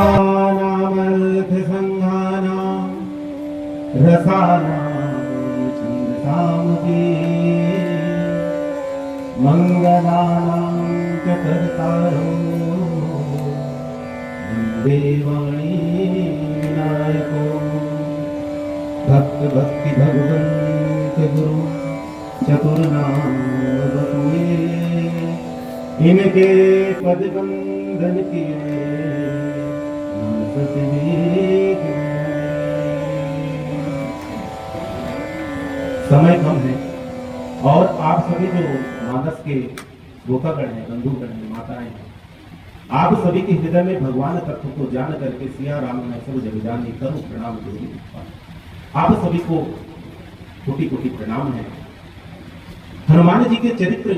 नानामर्थ संघानां रसानां छन्दसामपि मंगलानां च कर्तारो वन्दे वाणी विनायको भक्त भक्ति भगवंत गुरु चतुर्नाम बतुए इनके पद बंधन किए समय कम है और आप सभी जो मानस के श्रोतागण हैं, बंधुगण हैं, माताएं हैं, आप सभी के हृदय में भगवान तत्व को जान करके सिया राम ने सब जगजानी करूं प्रणाम करूं। आप सभी को कोटि कोटि प्रणाम है। हनुमान जी के चरित्र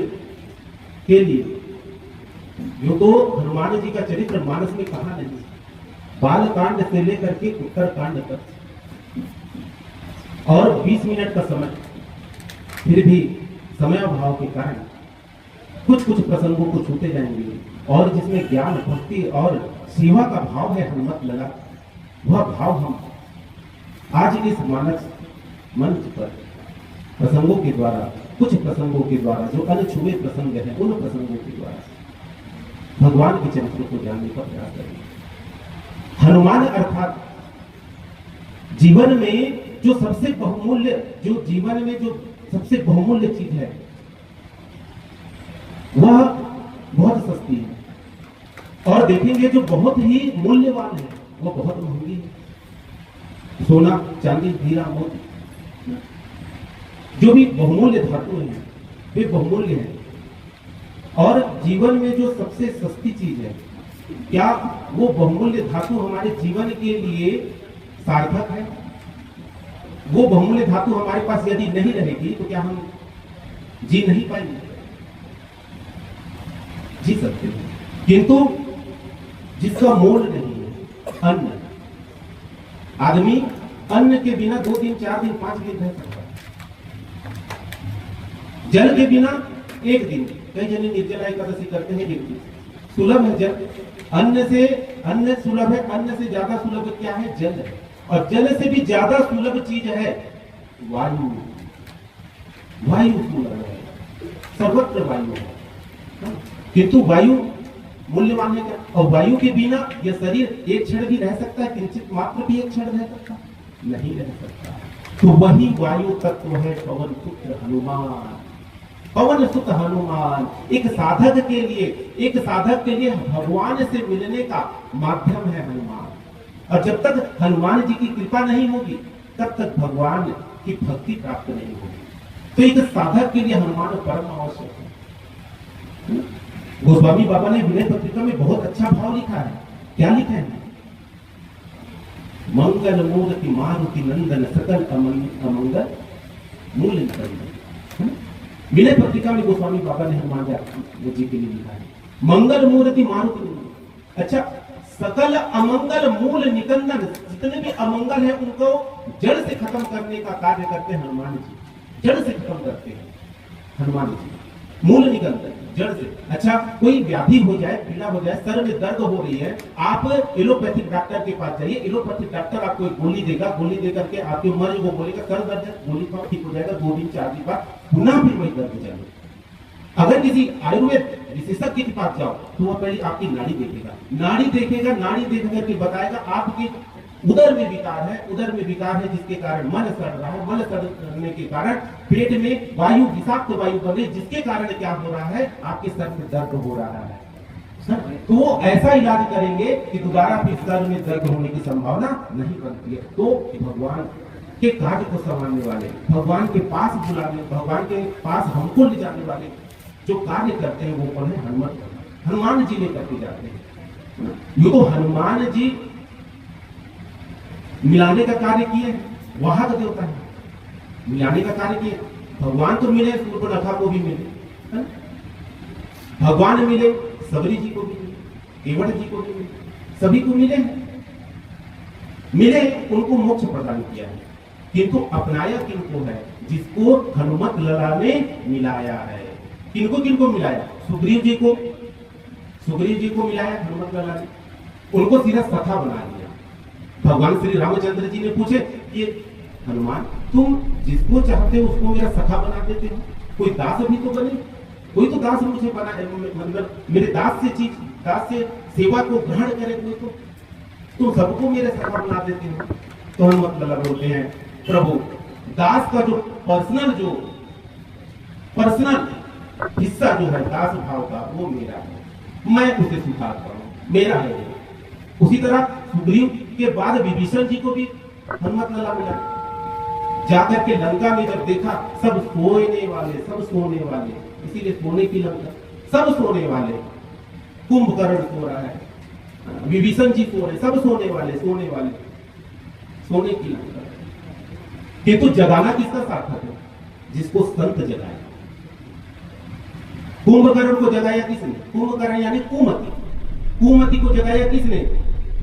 के लिए जो तो हनुमान जी का चरित्र मानस में कहा नहीं, बाल कांड से लेकर के उत्तर कांड तक और 20 मिनट का समय, फिर भी समय अभाव के कारण कुछ कुछ प्रसंगों को छूते जाएंगे और जिसमें ज्ञान भक्ति और सेवा का भाव है हनुमत लगा, वह भाव हम आज इस मानस मंच पर प्रसंगों के द्वारा, कुछ प्रसंगों के द्वारा जो अनछुए प्रसंग हैं, उन प्रसंगों के द्वारा भगवान के चरित्र को जानने का प्रयास करेंगे। हनुमान अर्थात जीवन में जो सबसे बहुमूल्य, जो जीवन में जो सबसे बहुमूल्य चीज है वह बहुत सस्ती है, और देखेंगे जो बहुत ही मूल्यवान है वह बहुत महंगी है। सोना, चांदी, हीरा, मोती, जो भी बहुमूल्य धातु हैं वे बहुमूल्य हैं, और जीवन में जो सबसे सस्ती चीज है, क्या वो बहुमूल्य धातु हमारे जीवन के लिए सार्थक है? वो बहुमूल्य धातु हमारे पास यदि नहीं रहेगी तो क्या हम जी नहीं पाएंगे? जी सकते हैं, किंतु जिसका मोल नहीं है, अन्न, आदमी अन्न के बिना 2 दिन 4 दिन 5 दिन रह सकता है, जल के बिना 1 दिन, कई जने निर्जला एकादशी करते हैं, 1 दिन सुलभ है जल, अन्न सुलभ है, अन्न से ज्यादा सुलभ क्या है? जल है, और जल से भी ज्यादा सुलभ चीज है वायु। वायु सुलभ है, सर्वत्र वायु है, किंतु वायु मूल्यवान है क्या? और वायु के बिना यह शरीर एक क्षण भी रह सकता है? किंचित मात्र भी एक क्षण रह सकता? नहीं रह सकता। तो वही वायु तत्व है पवन पुत्र हनुमान। पवन सुत हनुमान एक साधक के लिए भगवान से मिलने का माध्यम है हनुमान। और जब तक हनुमान जी की कृपा नहीं होगी तब तक भगवान की भक्ति प्राप्त नहीं होगी। तो एक साधक के लिए हनुमान परम आवश्यक है। गोस्वामी बाबा ने विनय पत्रिका में बहुत अच्छा भाव लिखा है। क्या लिखा है? मंगल मूर्ति मारुति नंदन सकल अमंगल मूल निकंदन। विनय पत्रिका में गोस्वामी बाबा ने हनुमान जी के लिए लिखा है मंगल मूर्ति मारुति। अच्छा, सकल अमंगल मूल निकंदन, जितने भी अमंगल है उनको जड़ से खत्म करने का कार्य करते हैं हनुमान जी। जड़ से खत्म करते हैं हनुमान जी, मूल निकंदन, जड़ से। अच्छा, कोई व्याधि हो जाए, पीड़ा हो जाए, सर में दर्द हो रही है, आप एलोपैथिक डॉक्टर के पास जाइए। एलोपैथिक डॉक्टर आपको एक गोली देगा, गोली देकर के आपके मर्ज को बोलेगा सर दर्द है, गोली का ठीक हो जाएगा, 2 दिन 4 दिन बाद पुनः फिर वही दर्द चालू। अगर किसी आयुर्वेद विशेषज्ञ के पास जाओ तो वह पहले आपकी नाड़ी देखेगा, नाड़ी देख करके बताएगा आपके उदर में विकार है, जिसके कारण मन सड़ रहा है, मन सड़ने के कारण पेट में वायु, विषाक्त वायु बन रही, जिसके कारण क्या हो रहा है? आपके सर में दर्द हो रहा है। तो ऐसा इलाज करेंगे कि दोबारा फिर सर में दर्द होने की संभावना नहीं बनती है। तो भगवान के कार्य को संभालने वाले, भगवान के पास बुलाने, भगवान के पास हमको ले जाने वाले जो कार्य करते हैं वो कौन है? हनुमान जी ने करके जाते हैं। ये तो हनुमान जी मिलाने का कार्य किए, वहां का देवता है, मिलाने का कार्य किए। भगवान तो मिले, सूर्पनखा को भी मिले, भगवान मिले, सबरी जी को भी मिले, केवट जी को भी मिले, सभी को मिले, उनको मोक्ष प्रदान किया है। किंतु अपनाया किनको है? जिसको हनुमत लला ने मिलाया है। किनको मिलाया? सुग्रीव जी को, सुग्रीव जी को मिलाया हनुमत लाला ने, उनको सीधा सखा बना दिया। भगवान श्री रामचंद्र जी ने पूछे कि हनुमान तुम जिसको चाहते हो उसको मेरा सखा बना देते हो, कोई दास भी तो बने, कोई तो दास मुझे बना, मतलब मेरे दास से सेवा को ग्रहण करे, कोई तो तुम सबको मेरे सखा बना देते हो। तो हनुमत लाला बोलते हैं प्रभु दास का जो पर्सनल हिस्सा जो है दास भाव का वो मेरा है, मैं उसे सुधारता हूँ, मेरा है वो। उसी तरह सुग्रीव के बाद विभीषण जी को भी हनुमत लाला मिला। जाकर के लंका में जब देखा सब सोने वाले, इसीलिए सोने की लंका, सब सोने वाले, कुंभकर्ण सो रहा है, विभीषण जी सो रहे, सब सोने वाले, सोने की लंका। किंतु जगाना किसका सार्थक है? जिसको संत जगाया। कुंभकर्ण को जगाया किसने? कुंभकर्ण यानी कुमति को जगाया किसने?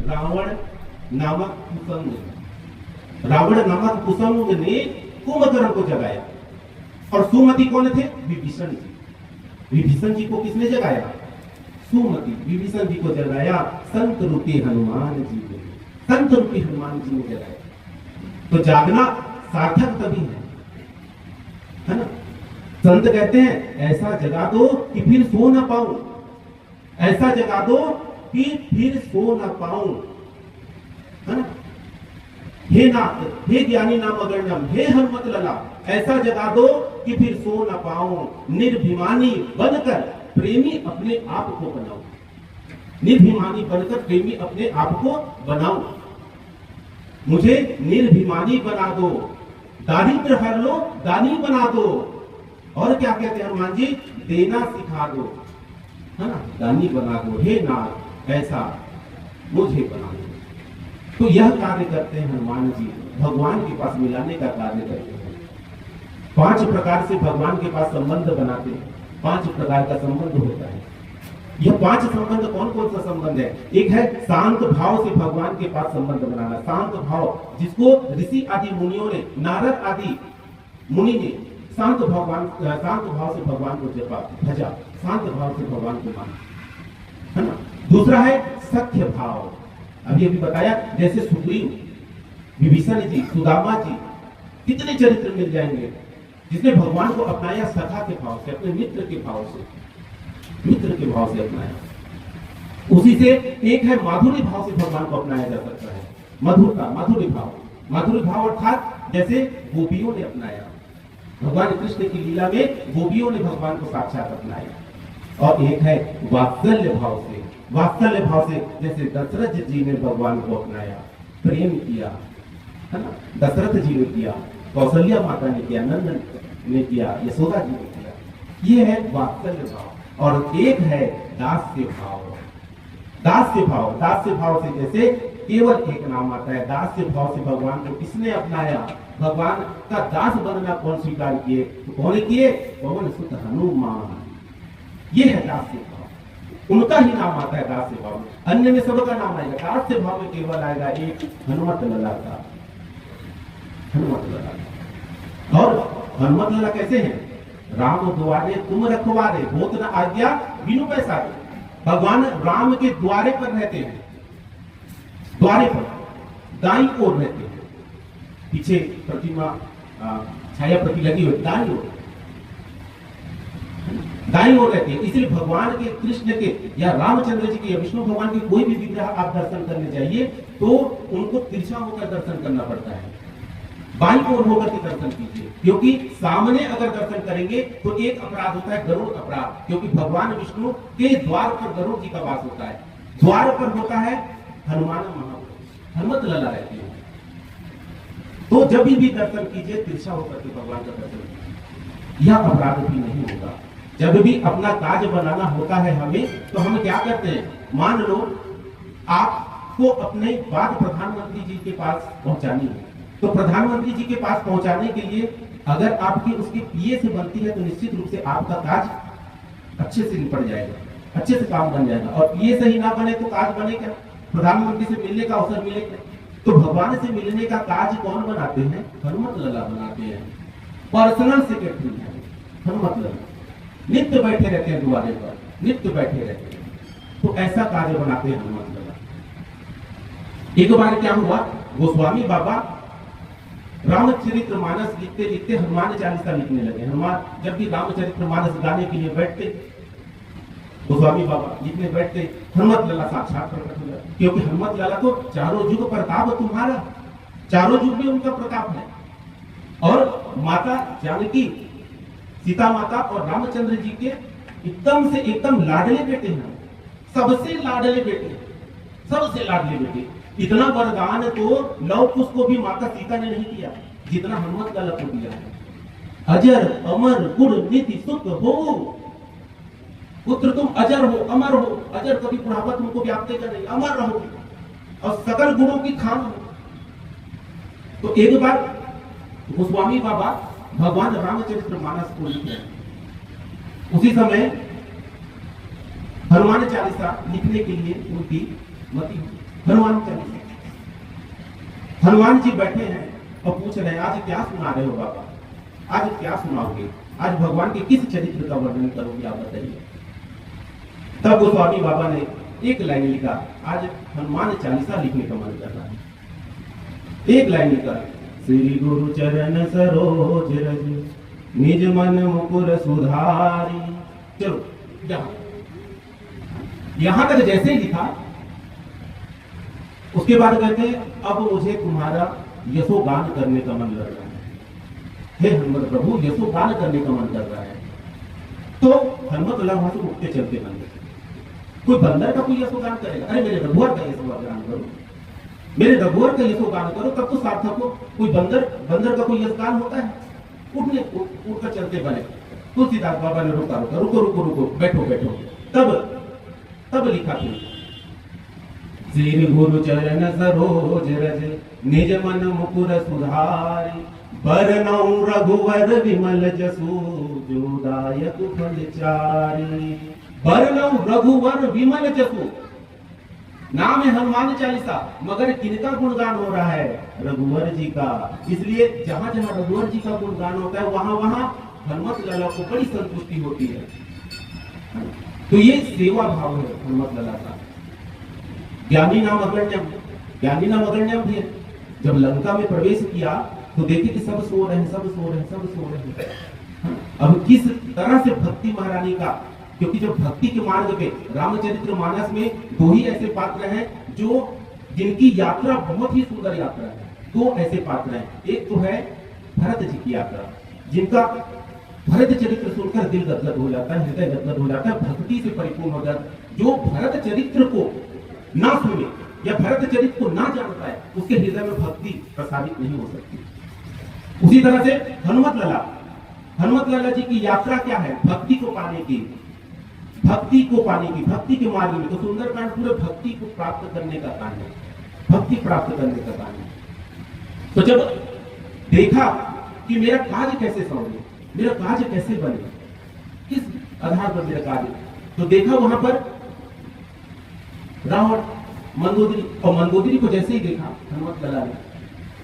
रावण नामक कुसंग ने कुंभकर्ण को जगाया। और सुमति कौन थे? विभीषण जी। विभीषण जी को किसने जगाया? सुमति विभीषण जी को जगाया संत रूपी हनुमान जी ने, संत रूपी हनुमान जी ने जगाया। तो जागना सार्थक तभी है ना। संत कहते हैं ऐसा जगा दो कि फिर सो ना पाऊं, ऐसा जगा दो कि फिर सो ना पाऊं, है ना। हे ज्ञानी नाम अगण्यम, हे हनुमत लला, ऐसा जगा दो कि फिर सो ना पाऊं, निर्भिमानी बनकर प्रेमी अपने आप को बनाऊं, निर्भिमानी बनकर प्रेमी अपने आप को बनाऊं। मुझे निर्भिमानी बना दो, दारिद्र हर लो, दानी बना दो। और क्या कहते हैं हनुमान जी? देना सिखा दो, है ना, दानी बना दो, हे नाथ ऐसा मुझे बना दो। तो यह कार्य करते हैं हनुमान जी, भगवान के पास मिलाने का कार्य करते हैं। 5 प्रकार से भगवान के पास संबंध बनाते हैं, 5 प्रकार का संबंध होता है। यह 5 संबंध कौन कौन सा संबंध है? एक है शांत भाव से भगवान के पास संबंध बनाना, शांत भाव, जिसको ऋषि आदि मुनियों ने, नारद आदि मुनि ने शांत भाव से भगवान को जपा, भजा, शांत भाव से भगवान को माना, है ना। दूसरा है सख्य भाव, अभी बताया, जैसे सुग्रीव, विभीषण जी, सुदामा जी, कितने चरित्र मिल जाएंगे जिसने भगवान को अपनाया सखा के भाव से, अपने मित्र के भाव से अपनाया। उसी से एक है माधुर्य भाव से भगवान को अपनाया जा सकता है, माधुर्य भाव अर्थात जैसे गोपियों ने अपनाया, भगवान कृष्ण की लीला में गोपियों ने भगवान को साक्षात अपनाया। और एक है वात्सल्य भाव से जैसे दशरथ जी ने भगवान को अपनाया, प्रेम किया, है ना, दशरथ जी ने किया, कौशल्या माता ने किया, नंदन ने किया, यशोदा जी ने किया। ये है वात्सल्य भाव। और एक है दास्य भाव से जैसे केवल एक नाम आता है, दास्य भाव से भगवान को किसने अपनाया? भगवान का दास बनना कौन स्वीकार किए? तो कौन किए? पवन सुत हनुमान। ये है दास्य भाव, उनका ही नाम आता है दास्य भाव। अन्य में सबका नाम आएगा, दास्य भाव में केवल आएगा एक हनुमत लला का। और हनुमत लला कैसे हैं? राम द्वारे तुम रखवारे, होत न आज्ञा बिनु पैसारे। भगवान राम के द्वारे पर रहते हैं, द्वारे पर दाईं ओर रहते हैं, पीछे प्रतिमा छाया प्रति लगी हुई दाईं ओर रहती है। इसलिए भगवान के, कृष्ण के या रामचंद्र जी के या विष्णु भगवान के कोई भी विग्रह आप दर्शन करने जाइए तो उनको तिरछा होकर दर्शन करना पड़ता है, बाईं ओर होकर के दर्शन कीजिए, क्योंकि सामने अगर दर्शन करेंगे तो एक अपराध होता है गरुड़ अपराध, क्योंकि भगवान विष्णु के द्वार पर गरुड़ जी का वास होता है, द्वार पर होता है हनुमत लला रहती है। तो जब भी दर्शन कीजिए तिरछा होकर के भगवान का दर्शन कीजिए, यह अपराध भी नहीं होगा। जब भी अपना काज बनाना होता है हमें, तो हम क्या करते हैं? मान लो आपको अपने बात प्रधानमंत्री जी के पास पहुंचानी है, तो प्रधानमंत्री जी के पास पहुंचाने के लिए अगर आपकी उसके पीए से बनती है तो निश्चित रूप से आपका काज अच्छे से निपट जाएगा, अच्छे से काम बन जाएगा। और पीए से ही ना बने तो काज बने क्या? प्रधानमंत्री से मिलने का अवसर मिले क्या? तो भगवान से मिलने का काज कौन बनाते हैं? हनुमत लला बनाते हैं। पर्सनल सेक्रेटरी है हनुमत लला, नित्य बैठे रहते हैं द्वारे पर, नित्य बैठे रहते हैं। तो ऐसा कार्य बनाते हैं हनुमान लला। एक बार क्या हुआ, गोस्वामी बाबा रामचरितमानस लिखते लिखते हनुमान चालीसा लिखने लगे। हनुमान जब भी रामचरितमानस गाने के लिए बैठते, गोस्वामी बाबा लिखने बैठते, हनुमत लला साक्षात प्रकट हो जाते, क्योंकि हनुमत लला तो चारों युग प्रताप तुम्हारा, चारों युग में उनका प्रताप है। और माता जानकी, सीता माता और रामचंद्र जी के एकदम से एकदम लाडले बेटे हैं, सबसे लाडले बेटे, सबसे लाडले बेटे। इतना वरदान तो लव कुश को भी माता सीता ने नहीं किया जितना हनुमत लला को दिया है। अजर अमर गुण निधि सुख हो, पुत्र तुम अजर हो, अमर हो। अजर कभी बुढ़ापा तुमको व्याप्तेगा नहीं, अमर रहोगे और सकल गुणों की खान हो। तो एक बार गोस्वामी बाबा भगवान रामचरितमानस को लिख रहे, उसी समय हनुमान चालीसा लिखने के लिए उनकी मति हुई। हनुमान चालीसा, हनुमान जी बैठे हैं और पूछ रहे हैं, आज क्या सुना रहे हो बाबा, आज क्या सुनाओगे, आज भगवान के किस चरित्र का वर्णन करोगे, आप बताइए। तब गोस्वामी बाबा ने एक लाइन लिखा, आज हनुमान चालीसा लिखने का मन कर रहा है। एक लाइन लिखा, श्री गुरु चरण सरोज रज निज मन मुकुर सुधारी। चलो यहां तक जैसे ही लिखा, उसके बाद कहते हैं, अब मुझे तुम्हारा यशोगान करने का मन लग रहा है। हे हनुमत प्रभु, यशोगान करने का मन कर रहा है। तो हनुमत लला वहां से उठते चलते बन गए। कोई बंदर का कोई यशोगान करेगा? अरे मेरे रघुवर का यशोगान करो, मेरे रघुवर का यशोगान करो, तब तो सार्थक हो। कोई बंदर का कोई यशगान होता है? उठकर चलते बने। तुलसीदास बाबा ने रोका, रुको रुको रुको, बैठो बैठो। तब लिखा फिर, श्री गुरु चरण सरोज रज निज मन मुकुर सुधारी, बरनउँ रघुवर विमल जसु जो दायक फल चारि। बरनउँ रघुवर विमल जसु, नाम है हनुमान चालीसा, मगर किनका गुणगान हो रहा है? रघुवर जी का। इसलिए जहां जहां रघुवर जी का गुणगान होता है, वहां वहां हनुमत लला को बड़ी संतुष्टि होती है। तो ये सेवा भाव है हनुमत लला का। ज्ञानी नाम अग्रण्यम भी है। जब लंका में प्रवेश किया तो देखे कि सब सो रहे हैं, सब सो रहे हैं, सब सो रहे हैं। अब किस तरह से भक्ति महारानी का, क्योंकि जब भक्ति के मार्ग पे रामचरितमानस में दो ही ऐसे पात्र हैं जो जिनकी यात्रा बहुत ही सुंदर यात्रा है। दो ऐसे पात्र हैं, एक तो है भरत जी की यात्रा, जिनका भरत चरित्र सुनकर दिल गदगद हो जाता है, हृदय गदगद हो जाता है, भक्ति से परिपूर्ण हो जाता है। जो भरत चरित्र को ना सुने या भरत चरित्र को ना जान पाए, उसके हृदय में भक्ति प्रसारित नहीं हो सकती। उसी तरह से हनुमत लला जी की यात्रा क्या है? भक्ति को पाने की, भक्ति के मार्ग में। तो सुंदरकांड पूरे भक्ति को प्राप्त करने का काम है, भक्ति प्राप्त करने का काम है। तो जब देखा कि मेरा कार्य कैसे संभले, मेरा कार्य कैसे बने, किस आधार पर मेरा कार्य, तो देखा वहां पर रावण मंदोदरी, और मंदोदरी को जैसे ही देखा हनुमत लला ने,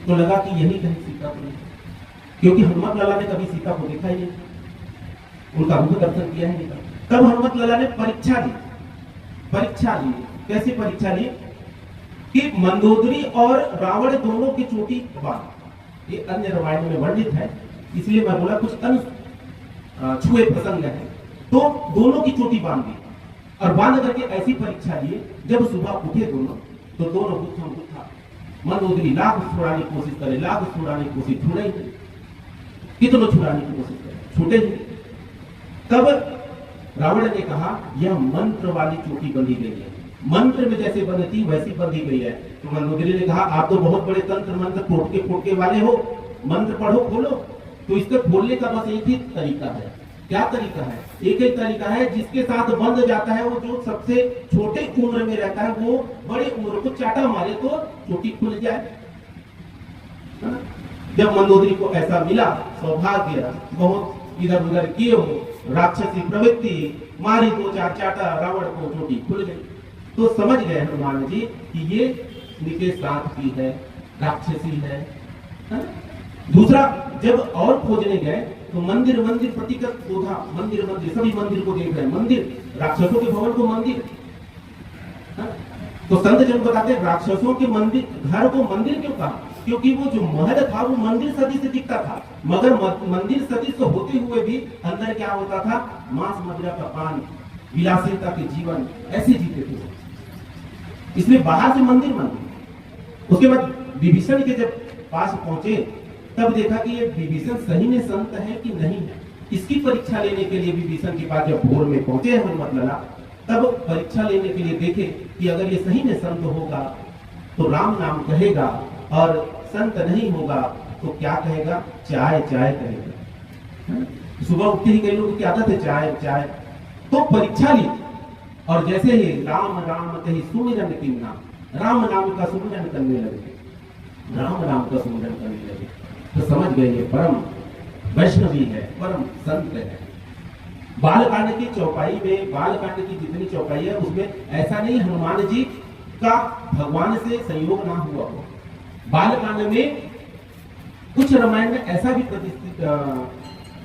तो लगा कि यही कहीं सीता को नहीं, क्योंकि हनुमत लला ने कभी सीता को देखा ही नहीं, उनका रूप दर्शन किया ही नहीं। तब हनुमत लला ने परीक्षा ली। कैसे परीक्षा ली? कि मंदोदरी और रावण दोनों की चोटी बांध, ये अन्य रामायण में वर्णित है, इसलिए मैं बोला कुछ छुए प्रसंग है। तो दोनों की चोटी बांध दी और बांध करके ऐसी परीक्षा लिए, जब सुबह उठे दोनों, तो दोनों गुत्था मंदोदरी लाख छुड़ाने की कोशिश करे, छुड़े ही नहीं, कितनों छुड़ाने की कोशिश करे, छूटे ही। तब रावण ने कहा, यह मंत्र वाली चोटी बंधी गई है, मंत्र में जैसे बंधती वैसी बंधी गई है। तो मंदोदरी ने कहा, आप तो बहुत बड़े तंत्र मंत्र फोटके वाले हो, मंत्र पढ़ो खोलो। तो इसके खोलने का बस एक ही तरीका है। क्या तरीका है? एक ही तरीका है, जिसके साथ बंध जाता है, वो जो सबसे छोटे उम्र में रहता है, वो बड़े उम्र को चाटा मारे तो चोटी खुल जाए। जब मंदोदरी को ऐसा मिला सौभाग्य, बहुत इधर उधर किए हो, राक्षसी प्रवृत्ति, मारी दो चार चाटा, रावण को चोटी खुल गई। तो समझ गए हनुमान जी कि ये उनके साथ की है, राक्षसी है। दूसरा, जब और खोजने गए तो मंदिर प्रतीक शोधा, मंदिर सभी मंदिर को देख रहे हैं, मंदिर राक्षसों के भवन को मंदिर, हाँ? तो संत जन बताते हैं राक्षसों के मंदिर घर को मंदिर क्यों कहा, क्योंकि वो जो महल था वो मंदिर सदी से दिखता था, मगर मंदिर सदी से होते हुए भी अंदर क्या होता था, मांस मदिरा का पान, विलासिता के जीवन ऐसे जीते थे। इसलिए बाहर से मंदिर मंदिर। उसके बाद विभीषण के जब पास पहुंचे तब देखा कि ये विभीषण सही में संत है कि नहीं है। इसकी परीक्षा लेने के लिए विभीषण के पास जब भोर में पहुंचे हनुमत लला, तब परीक्षा लेने के लिए देखे कि अगर ये सही में संत होगा तो राम नाम कहेगा, और संत नहीं होगा तो क्या कहेगा, चाय चाय कहेगा। सुबह उठते ही कई लोगों की आदत है चाय चाय। तो परीक्षा ली, और जैसे ही राम राम कही सुमिरन किन्ना, राम नाम का सुमिरन करने लगे, राम नाम का सुमिरन करने लगे, तो समझ गए ये परम वैष्णवी है, परम संत है। बालकांड की चौपाई में, बालकांड की जितनी चौपाई है उसमें ऐसा नहीं हनुमान जी का भगवान से संयोग ना हुआ हो। बालकांड में कुछ रामायण में ऐसा भी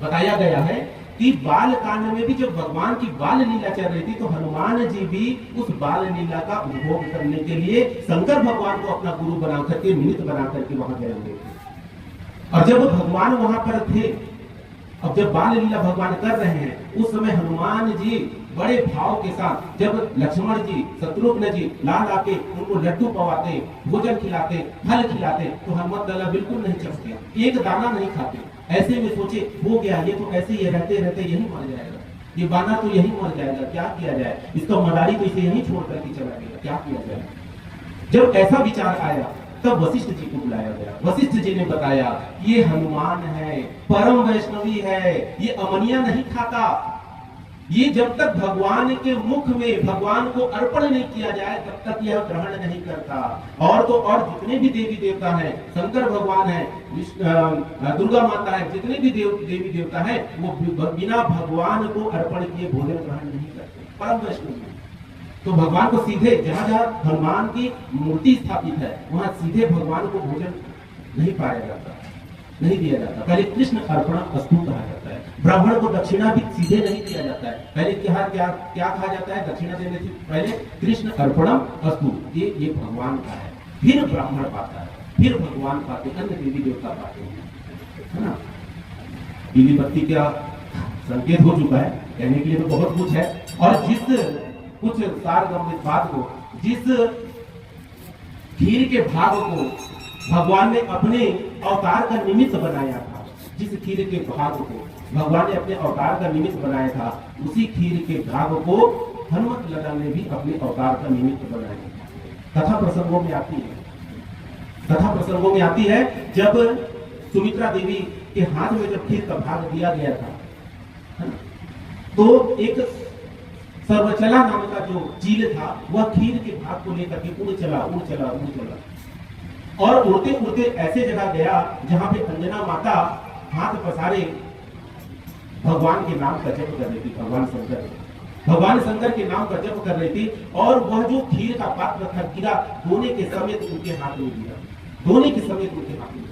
बताया गया है कि बालकांड में भी जब भगवान की बाल लीला चल रही थी तो हनुमान जी भी उस बाल लीला का उपभोग करने के लिए शंकर भगवान को अपना गुरु बना करके, निमित्त बना करके वहां गए हुए थे। और जब भगवान वहां पर थे, अब जब बाल लीला भगवान कर रहे हैं, उस समय हनुमान जी बड़े भाव के साथ जब लक्ष्मण जी, शत्रुघ्न जी ला लाके उनको लड्डू पवाते, भोजन खिलाते, फल खिलाते, तो हनुमत लला बिल्कुल नहीं चखते, एक दाना नहीं खाते। ऐसे में सोचे हो गया, ये तो ऐसे ही रहते रहते यही मर जाएगा, ये बाना तो यही मर जाएगा, क्या किया जाए, इसका मदारी तो इसे यही छोड़ करके चला गया, क्या किया जाए। जब ऐसा विचार आया तब वशिष्ठ जी को बुलाया गया। वशिष्ठ जी ने बताया ये हनुमान है, परम वैष्णवी है, ये अमनिया नहीं खाता, ये जब तक भगवान के मुख में भगवान को अर्पण नहीं किया जाए तब तक यह ग्रहण नहीं करता। और तो और जितने भी देवी देवता हैं, शंकर भगवान है, दुर्गा माता है, जितने भी देवी देवता है, वो बिना भगवान को अर्पण किए भोजन ग्रहण नहीं करते, परम वैष्णव। तो भगवान को सीधे जहां जहां हनुमान की मूर्ति स्थापित है वहां सीधे भगवान को भोजन नहीं पाया जाता, नहीं दिया जाता। पहले कृष्ण अर्पण अस्तु कहा जाता है। ब्राह्मण को दक्षिणा भी सीधे नहीं दिया जाता है, पहले क्या क्या क्या कहा जाता है, दक्षिणा देने से पहले कृष्ण अर्पणम अस्तु, ये भगवान का है, फिर ब्राह्मण पाता है, फिर भगवान पाते, अन्य देवी देवता पाते हैं, है ना। पीली बत्ती का संकेत हो चुका है, कहने के लिए तो बहुत कुछ है। और जिस कुछ सारगर्भित बात को, जिस खीर के भाग को भगवान ने अपने अवतार का निमित्त बनाया था, जिस खीर के भाग को भगवान ने अपने अवतार का निमित्त बनाया था, उसी खीर के भाग को हनुमत लला ने भी अपने अवतार का निमित्त बनाया। कथा प्रसंगों में आती है, कथा प्रसंगों में आती है जब सुमित्रा देवी के हाथ में जब खीर का भाग दिया गया था, तो एक सर्वचला नाम का जो चील था वह खीर के भाग को लेकर के उड़ चला और उड़ते उड़ते ऐसे जगह गया जहां पे अंजना माता हाथ पसारे भगवान के नाम का जप कर रही थी, भगवान शंकर के नाम का जप कर रही थी, और वह जो खीर का पात्र था गिरा, धोने के समेत उनके हाथ में गिरा, धोने के समेत उनके हाथ में।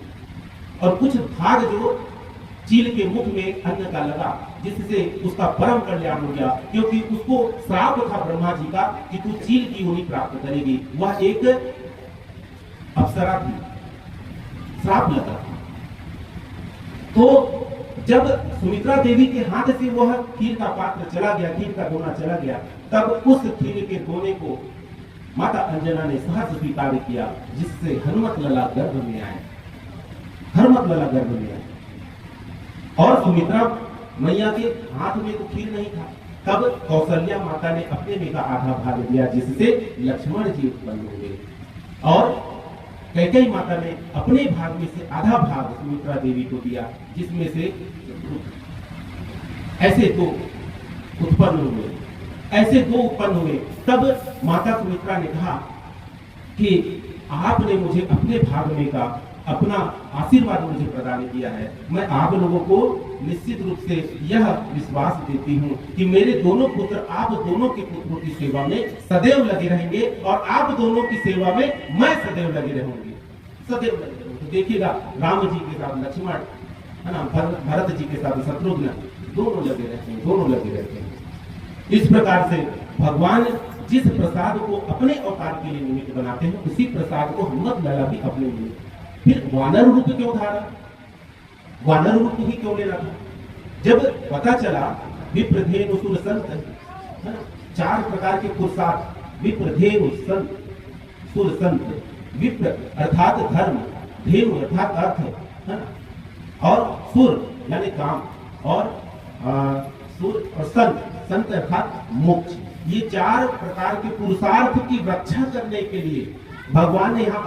और कुछ भाग जो चील के मुख में अन्न का लगा, जिससे उसका परम कल्याण हो गया, क्योंकि उसको श्राप था ब्रह्मा जी का कि तू चील की योनि प्राप्त करेगी। वह एक अप्सरा थी, श्राप लगा था। तो जब सुमित्रा देवी के हाथ से वह खीर का पात्र चला गया, खीर का दोना चला गया, तब उस खीर के दोने को माता अंजना ने सहर्ष स्वीकार किया, जिससे हनुमत लला गर्भ में आए, हनुमत लला गर्भ में आए। और सुमित्रा मैया के हाथ में तो खीर नहीं था, तब कौशल्या माता ने अपने में का आधा भाग दिया, जिससे लक्ष्मण जी उत्पन्न हुए, और कैकेयी माता ने अपने भाग में से आधा भाग सुमित्रा देवी को दिया, जिसमें से ऐसे दो उत्पन्न हुए, ऐसे दो उत्पन्न हुए। तब माता सुमित्रा ने कहा कि आपने मुझे अपने भाग में का अपना आशीर्वाद मुझे प्रदान किया है, मैं आप लोगों को निश्चित रूप से यह विश्वास देती हूँ कि मेरे दोनों पुत्र आप दोनों के पुत्रों की सेवा में सदैव लगे रहेंगे, और आप दोनों की सेवा में मैं सदैव लगे रहूंगी, सदैव लगे रहूंगी। तो देखिएगा राम जी के साथ लक्ष्मण, है ना, भरत जी के साथ शत्रुघ्न, दोनों लगे रहते हैं, दोनों लगे रहते हैं। इस प्रकार से भगवान जिस प्रसाद को अपने अवतार के लिए निमित्त बनाते हैं, उसी प्रसाद को हनुमत लाला भी अपने निमित्त। फिर वानर रूप क्यों धारा? वानर रूप ही क्यों लेना था? जब पता चला विप्रधेनु सुर संत, है ना, 4 प्रकार के पुरुषार्थ, विप्रधेनु संत, सुर संत, विप्र अर्थात धर्म, धेनु अर्थात अर्थ, है ना, और सुर यानी काम, और सुर और संत, संत अर्थात मोक्ष। ये 4 प्रकार के पुरुषार्थ की रक्षा करने के लिए भगवान ने यहाँ